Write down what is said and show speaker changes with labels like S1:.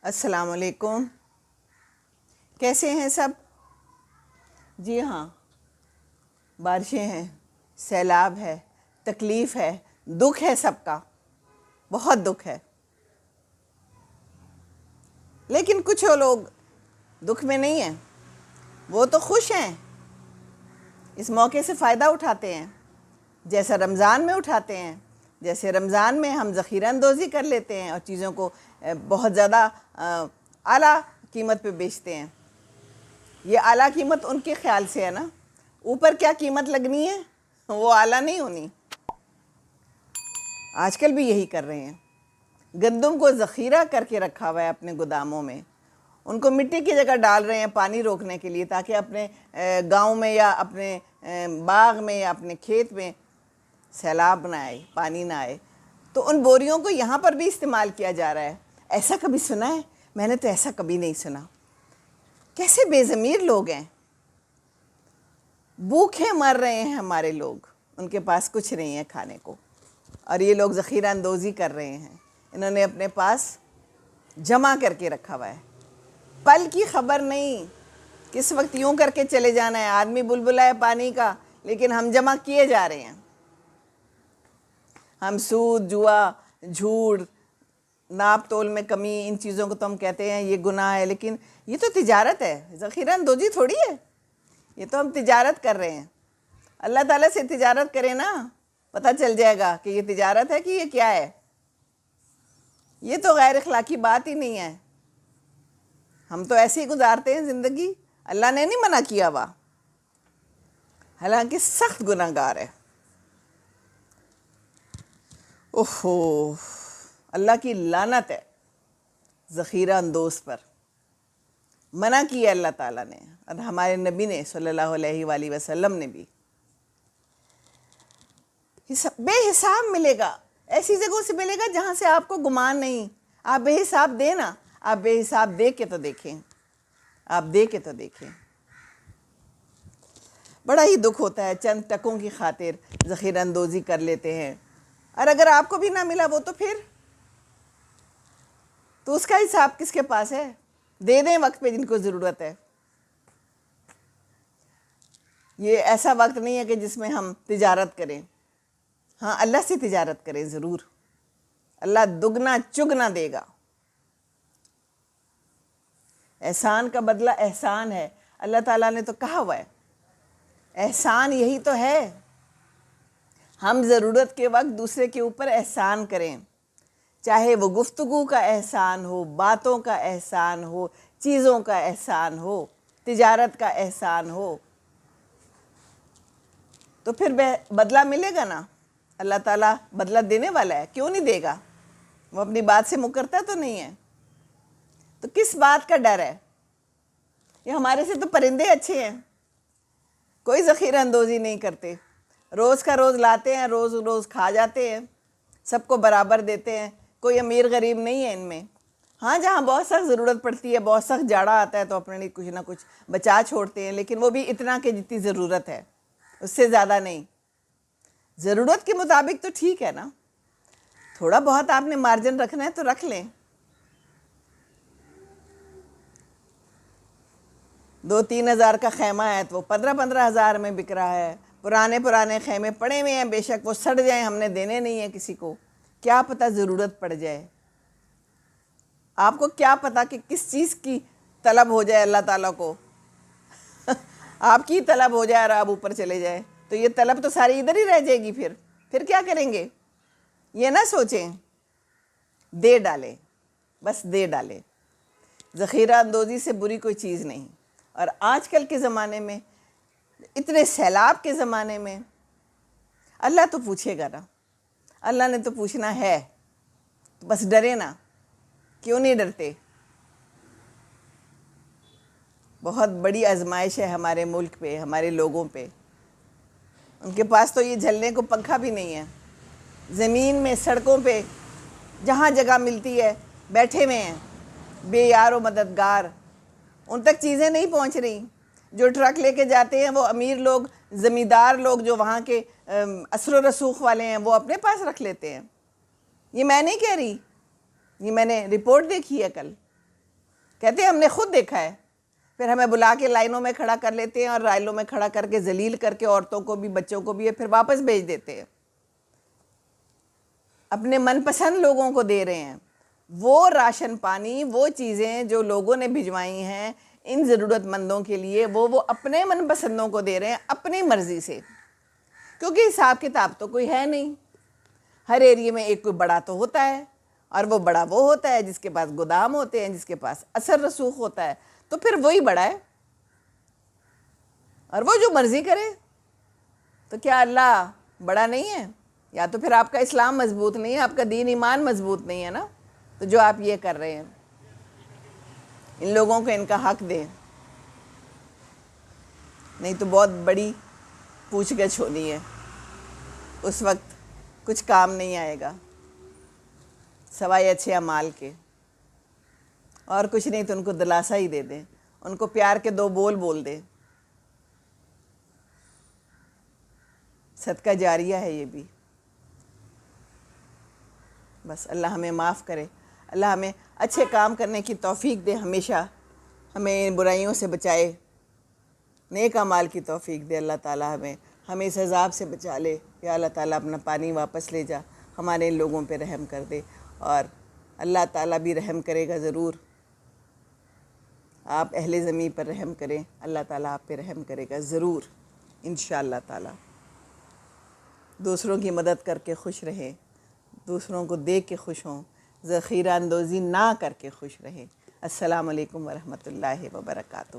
S1: السلام علیکم، کیسے ہیں سب؟ جی ہاں، بارشیں ہیں، سیلاب ہے، تکلیف ہے، دکھ ہے، سب کا بہت دکھ ہے۔ لیکن کچھ لوگ دکھ میں نہیں ہیں، وہ تو خوش ہیں، اس موقع سے فائدہ اٹھاتے ہیں، جیسا رمضان میں اٹھاتے ہیں۔ جیسے رمضان میں ہم ذخیرہ اندوزی کر لیتے ہیں اور چیزوں کو بہت زیادہ اعلیٰ قیمت پہ بیچتے ہیں۔ یہ اعلیٰ قیمت ان کے خیال سے ہے نا، اوپر کیا قیمت لگنی ہے، وہ اعلیٰ نہیں ہونی۔ آج کل بھی یہی کر رہے ہیں، گندم کو ذخیرہ کر کے رکھا ہوا ہے اپنے گوداموں میں، ان کو مٹی کی جگہ ڈال رہے ہیں پانی روکنے کے لیے، تاکہ اپنے گاؤں میں یا اپنے باغ میں یا اپنے کھیت میں سیلاب نہ آئے، پانی نہ آئے۔ تو ان بوریوں کو یہاں پر بھی استعمال کیا جا رہا ہے۔ ایسا کبھی سنا ہے؟ میں نے تو ایسا کبھی نہیں سنا۔ کیسے بے ضمیر لوگ ہیں، بھوکے مر رہے ہیں ہمارے لوگ، ان کے پاس کچھ نہیں ہے کھانے کو، اور یہ لوگ ذخیرہ اندوزی کر رہے ہیں۔ انہوں نے اپنے پاس جمع کر کے رکھا ہوا ہے، پل کی خبر نہیں، کس وقت یوں کر کے چلے جانا ہے۔ آدمی بلبلا ہے پانی کا، لیکن ہم جمع کیے جا رہے ہیں۔ ہم سود، جوا، جھوٹ، ناپ تول میں کمی، ان چیزوں کو تو ہم کہتے ہیں یہ گناہ ہے، لیکن یہ تو تجارت ہے، ذخیرہ اندوزی تھوڑی ہے۔ یہ تو ہم تجارت کر رہے ہیں۔ اللہ تعالیٰ سے تجارت کریں نا، پتہ چل جائے گا کہ یہ تجارت ہے کہ یہ کیا ہے۔ یہ تو غیر اخلاقی بات ہی نہیں ہے۔ ہم تو ایسے ہی گزارتے ہیں زندگی، اللہ نے نہیں منع کیا ہوا، حالانکہ سخت گناہ گار ہے۔ اوہو، اللہ کی لعنت ہے ذخیرہ اندوز پر، منع کیا اللہ تعالیٰ نے، اور ہمارے نبی نے صلی اللہ علیہ وآلہ وسلم نے بھی۔ بے حساب ملے گا، ایسی جگہوں سے ملے گا جہاں سے آپ کو گمان نہیں۔ آپ بے حساب دیں نا، آپ بے حساب دے کے تو دیکھیں، آپ دے کے تو دیکھیں۔ بڑا ہی دکھ ہوتا ہے، چند ٹکوں کی خاطر ذخیرہ اندوزی کر لیتے ہیں، اور اگر آپ کو بھی نہ ملا وہ تو اس کا حساب کس کے پاس ہے؟ دے دیں وقت پہ جن کو ضرورت ہے۔ یہ ایسا وقت نہیں ہے کہ جس میں ہم تجارت کریں۔ ہاں، اللہ سے تجارت کریں ضرور، اللہ دگنا چگنا دے گا۔ احسان کا بدلہ احسان ہے، اللہ تعالیٰ نے تو کہا ہوا ہے، احسان یہی تو ہے۔ ہم ضرورت کے وقت دوسرے کے اوپر احسان کریں، چاہے وہ گفتگو کا احسان ہو، باتوں کا احسان ہو، چیزوں کا احسان ہو، تجارت کا احسان ہو، تو پھر بدلہ ملے گا نا۔ اللہ تعالیٰ بدلہ دینے والا ہے، کیوں نہیں دے گا؟ وہ اپنی بات سے مکرتا تو نہیں ہے، تو کس بات کا ڈر ہے؟ یہ ہمارے سے تو پرندے اچھے ہیں، کوئی ذخیرہ اندوزی نہیں کرتے، روز کا روز لاتے ہیں، روز روز کھا جاتے ہیں، سب کو برابر دیتے ہیں، کوئی امیر غریب نہیں ہے ان میں۔ ہاں، جہاں بہت سخت ضرورت پڑتی ہے، بہت سخت جاڑا آتا ہے، تو اپنے لیے کچھ نہ کچھ بچا چھوڑتے ہیں، لیکن وہ بھی اتنا کہ جتنی ضرورت ہے، اس سے زیادہ نہیں۔ ضرورت کے مطابق تو ٹھیک ہے نا، تھوڑا بہت آپ نے مارجن رکھنا ہے تو رکھ لیں۔ 2-3 ہزار کا خیمہ ہے تو وہ 15-15 ہزار میں بک رہا ہے۔ پرانے خیمے پڑے ہوئے ہیں، بے شک وہ سڑ جائیں، ہم نے دینے نہیں ہیں کسی کو، کیا پتہ ضرورت پڑ جائے۔ آپ کو کیا پتہ کہ کس چیز کی طلب ہو جائے اللہ تعالیٰ کو، آپ کی طلب ہو جائے اور آپ اوپر چلے جائیں، تو یہ طلب تو ساری ادھر ہی رہ جائے گی۔ پھر کیا کریں گے؟ یہ نہ سوچیں، دے ڈالیں، بس دے ڈالیں۔ ذخیرہ اندوزی سے بری کوئی چیز نہیں۔ اور آج کل کے زمانے میں، اتنے سیلاب کے زمانے میں، اللہ تو پوچھے گا نا، اللہ نے تو پوچھنا ہے، تو بس ڈرے نا، کیوں نہیں ڈرتے؟ بہت بڑی آزمائش ہے ہمارے ملک پہ، ہمارے لوگوں پہ۔ ان کے پاس تو یہ جھلنے کو پنکھا بھی نہیں ہے، زمین میں، سڑکوں پہ، جہاں جگہ ملتی ہے بیٹھے ہوئے ہیں، بے یار و مددگار۔ ان تک چیزیں نہیں پہنچ رہی۔ جو ٹرک لے کے جاتے ہیں وہ امیر لوگ، زمیندار لوگ جو وہاں کے اثر و رسوخ والے ہیں، وہ اپنے پاس رکھ لیتے ہیں۔ یہ میں نہیں کہہ رہی، یہ میں نے رپورٹ دیکھی ہے کل، کہتے ہیں ہم نے خود دیکھا ہے. پھر ہمیں بلا کے لائنوں میں کھڑا کر لیتے ہیں اور رائلوں میں کھڑا کر کے ذلیل کر کے عورتوں کو بھی بچوں کو بھی پھر واپس بھیج دیتے ہیں. اپنے من پسند لوگوں کو دے رہے ہیں. وہ راشن پانی، وہ چیزیں جو لوگوں نے بھجوائی ہیں ان ضرورت مندوں کے لیے، وہ اپنے من پسندوں کو دے رہے ہیں اپنی مرضی سے، کیونکہ حساب کتاب تو کوئی ہے نہیں. ہر ایریے میں ایک کوئی بڑا تو ہوتا ہے، اور وہ بڑا وہ ہوتا ہے جس کے پاس گودام ہوتے ہیں، جس کے پاس اثر رسوخ ہوتا ہے، تو پھر وہی بڑا ہے اور وہ جو مرضی کرے. تو کیا اللہ بڑا نہیں ہے؟ یا تو پھر آپ کا اسلام مضبوط نہیں ہے، آپ کا دین ایمان مضبوط نہیں ہے نا. تو جو آپ یہ کر رہے ہیں، ان لوگوں کو ان کا حق دیں، نہیں تو بہت بڑی پوچھ گچھ ہونی ہے. اس وقت کچھ کام نہیں آئے گا سوائے اچھے اعمال کے، اور کچھ نہیں تو ان کو دلاسا ہی دے دیں، ان کو پیار کے 2 بول بول دیں. صدقہ جاریہ ہے یہ بھی. بس اللہ ہمیں معاف کرے، اللہ ہمیں اچھے کام کرنے کی توفیق دے، ہمیشہ ہمیں برائیوں سے بچائے، نیک اعمال کی توفیق دے. اللہ تعالیٰ ہمیں اس عذاب سے بچا لے. یا اللہ تعالیٰ اپنا پانی واپس لے جا، ہمارے ان لوگوں پہ رحم کر دے. اور اللہ تعالیٰ بھی رحم کرے گا ضرور. آپ اہل زمین پر رحم کریں، اللہ تعالیٰ آپ پہ رحم کرے گا ضرور انشاءاللہ تعالیٰ. دوسروں کی مدد کر کے خوش رہیں، دوسروں کو دے کے خوش ہوں، ذخیرہ اندوزی نہ کر کے خوش رہیں. السلام علیکم ورحمۃ اللہ وبرکاتہ.